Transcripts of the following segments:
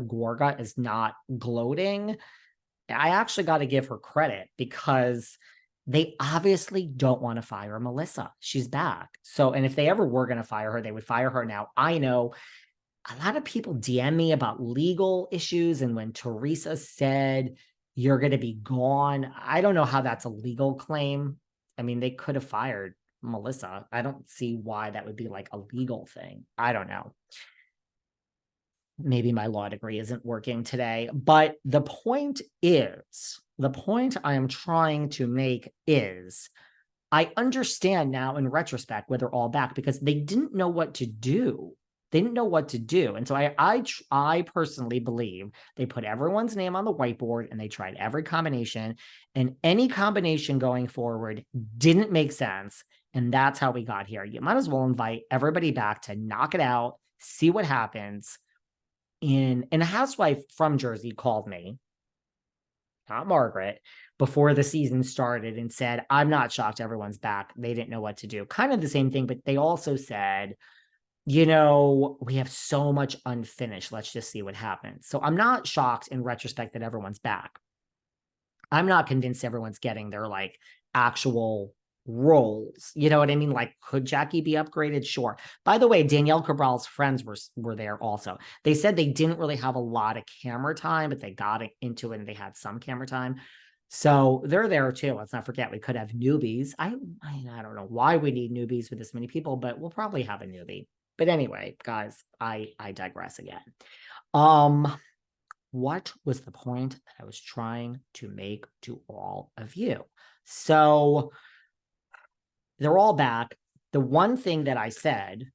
Gorga is not gloating, I actually got to give her credit because they obviously don't want to fire Melissa. She's back. So, and if they ever were going to fire her, they would fire her now. I know a lot of people DM me about legal issues. And when Teresa said, you're going to be gone, I don't know how that's a legal claim. I mean, they could have fired Melissa. I don't see why that would be like a legal thing. I don't know. Maybe my law degree isn't working today, but the point I am trying to make is I understand now in retrospect where they're all back because they didn't know what to do. They didn't know what to do. And so I personally believe they put everyone's name on the whiteboard and they tried every combination, and any combination going forward didn't make sense. And that's how we got here. You might as well invite everybody back to knock it out, see what happens. And a housewife from Jersey called me, not Margaret, before the season started and said, I'm not shocked everyone's back. They didn't know what to do. Kind of the same thing, but they also said, you know, we have so much unfinished. Let's just see what happens. So I'm not shocked in retrospect that everyone's back. I'm not convinced everyone's getting their like actual roles. You know what I mean? Like, could Jackie be upgraded? Sure. By the way, Danielle Cabral's friends were there also. They said they didn't really have a lot of camera time, but they got into it and they had some camera time. So they're there too. Let's not forget, we could have newbies. I don't know why we need newbies with this many people, but we'll probably have a newbie. But anyway, guys, I digress again. What was the point that I was trying to make to all of you? So they're all back. The one thing that I said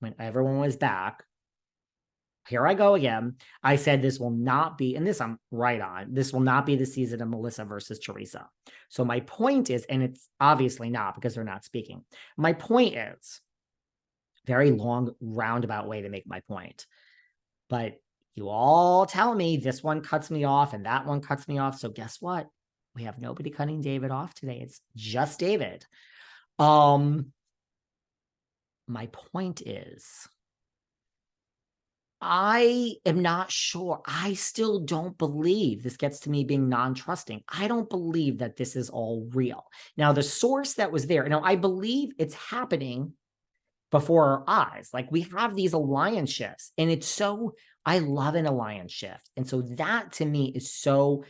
when everyone was back, here I go again. I said this will not be, and this I'm right on, this will not be the season of Melissa versus Teresa. So my point is, and it's obviously not because they're not speaking. My point is, very long roundabout way to make my point. But you all tell me this one cuts me off and that one cuts me off. So guess what? We have nobody cutting David off today. It's just David. My point is, I am not sure. I still don't believe this gets to me being non-trusting. I don't believe that this is all real. Now, the source that was there, now I believe it's happening before our eyes. Like we have these alliance shifts and it's so, I love an alliance shift. And so that to me is so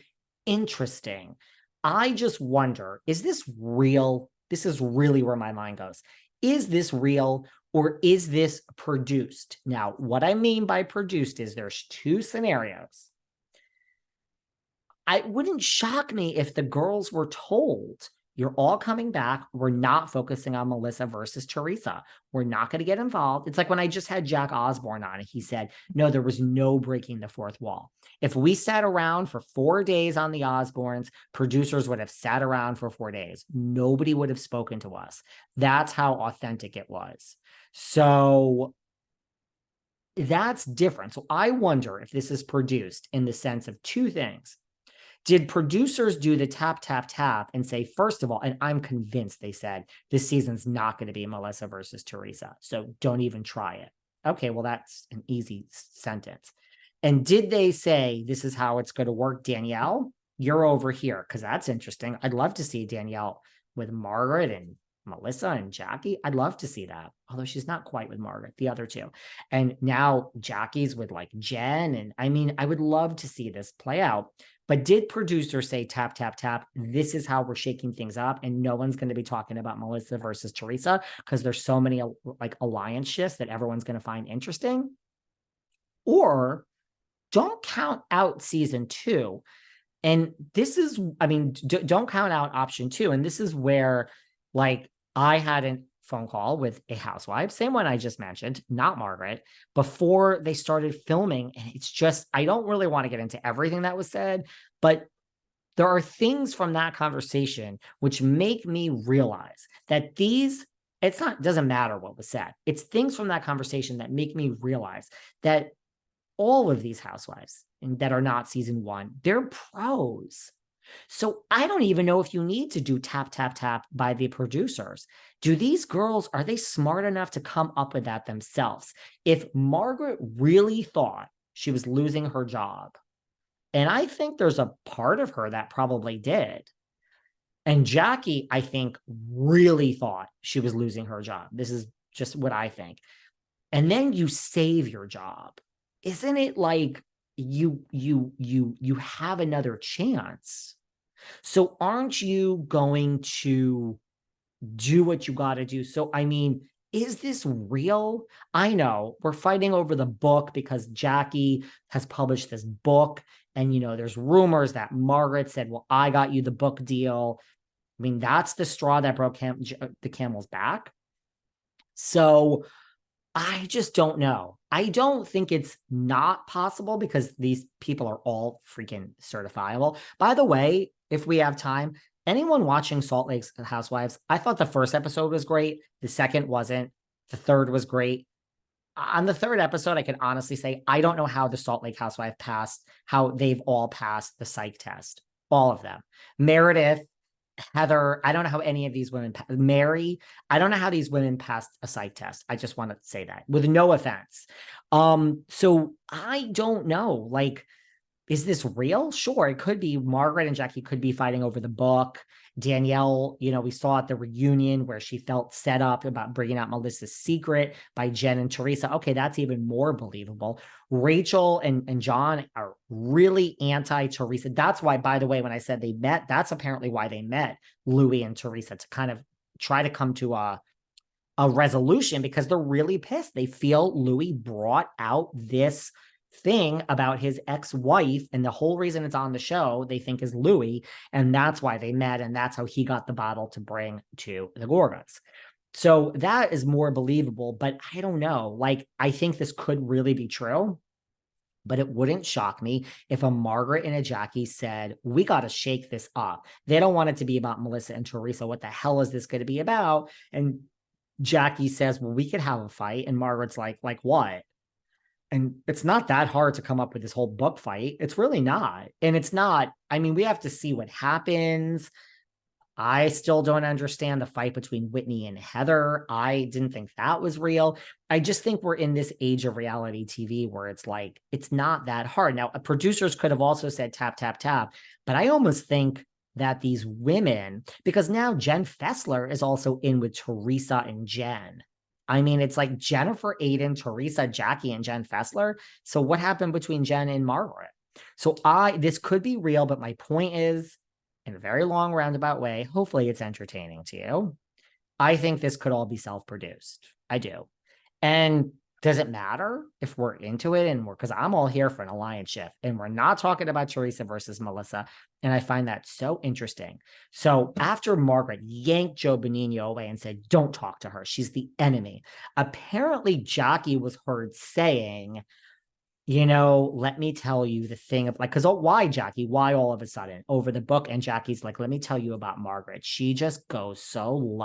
interesting. I just wonder, is this real? This is really where my mind goes. Is this real or is this produced? Now, what I mean by produced is there's two scenarios. It wouldn't shock me if the girls were told, you're all coming back. We're not focusing on Melissa versus Teresa. We're not going to get involved. It's like when I just had Jack Osborne on, he said, no, there was no breaking the fourth wall. If we sat around for 4 days on the Osbournes, producers would have sat around for 4 days. Nobody would have spoken to us. That's how authentic it was. So that's different. So I wonder if this is produced in the sense of two things. Did producers do the tap, tap, tap and say, first of all, and I'm convinced they said, this season's not going to be Melissa versus Teresa, so don't even try it. Okay, well, that's an easy sentence. And did they say, this is how it's going to work, Danielle? You're over here, because that's interesting. I'd love to see Danielle with Margaret and Melissa and Jackie. I'd love to see that, although she's not quite with Margaret, the other two. And now Jackie's with like Jen. And I mean, I would love to see this play out. But did producers say, tap, tap, tap, this is how we're shaking things up and no one's going to be talking about Melissa versus Teresa because there's so many like alliance shifts that everyone's going to find interesting? Or don't count out season 2. And this is, I mean, don't count out option 2. And this is where like I had a phone call with a housewife, same one I just mentioned, not Margaret, before they started filming. And it's just, I don't really want to get into everything that was said, but there are things from that conversation which make me realize that doesn't matter what was said. It's things from that conversation that make me realize that all of these housewives that are not season 1, they're pros. So I don't even know if you need to do tap, tap, tap by the producers. Do these girls, are they smart enough to come up with that themselves? If Margaret really thought she was losing her job. And I think there's a part of her that probably did. And Jackie, I think, really thought she was losing her job. This is just what I think. And then you save your job. Isn't it like you have another chance? So aren't you going to do what you got to do? So, I mean, is this real? I know we're fighting over the book because Jackie has published this book. And, there's rumors that Margaret said, well, I got you the book deal. I mean, that's the straw that broke the camel's back. So I just don't know. I don't think it's not possible because these people are all freaking certifiable. By the way, if we have time, anyone watching Salt Lake Housewives, I thought the first episode was great. The second wasn't. The third was great. On the third episode, I can honestly say, I don't know how the Salt Lake Housewife passed, how they've all passed the psych test. All of them. Meredith, Heather, I don't know how any of these women, Mary, I don't know how these women passed a psych test. I just want to say that with no offense. So I don't know, like, is this real? Sure, it could be. Margaret and Jackie could be fighting over the book. Danielle, we saw at the reunion where she felt set up about bringing out Melissa's secret by Jen and Teresa. Okay, that's even more believable. Rachel and John are really anti-Teresa. That's why, by the way, when I said they met, that's apparently why they met Louis and Teresa, to kind of try to come to a resolution, because they're really pissed. They feel Louis brought out this thing about his ex-wife, and the whole reason it's on the show they think is Louis, and that's why they met, and that's how he got the bottle to bring to the Gorgas. So that is more believable, but I don't know. Like, I think this could really be true, but it wouldn't shock me if a Margaret and a Jackie said, we got to shake this up. They don't want it to be about Melissa and Teresa. What the hell is this going to be about? And Jackie says, well, we could have a fight. And Margaret's like what? And it's not that hard to come up with this whole book fight. It's really not. And it's not, I mean, we have to see what happens. I still don't understand the fight between Whitney and Heather. I didn't think that was real. I just think we're in this age of reality TV where it's like, it's not that hard. Now, producers could have also said tap, tap, tap, but I almost think that these women, because now Jen Fessler is also in with Teresa and Jen. I mean, it's like Jennifer Aiden, Teresa, Jackie, and Jen Fessler. So what happened between Jen and Margaret? So this could be real, but my point is, in a very long roundabout way, hopefully it's entertaining to you, I think this could all be self-produced. I do. And does it matter if we're into it? And because I'm all here for an alliance shift, and we're not talking about Teresa versus Melissa. And I find that so interesting. So after Margaret yanked Joe Bonino away and said, don't talk to her, she's the enemy, apparently Jackie was heard saying, let me tell you the thing of, like, because why, Jackie? Why all of a sudden over the book? And Jackie's like, let me tell you about Margaret. She just goes so low.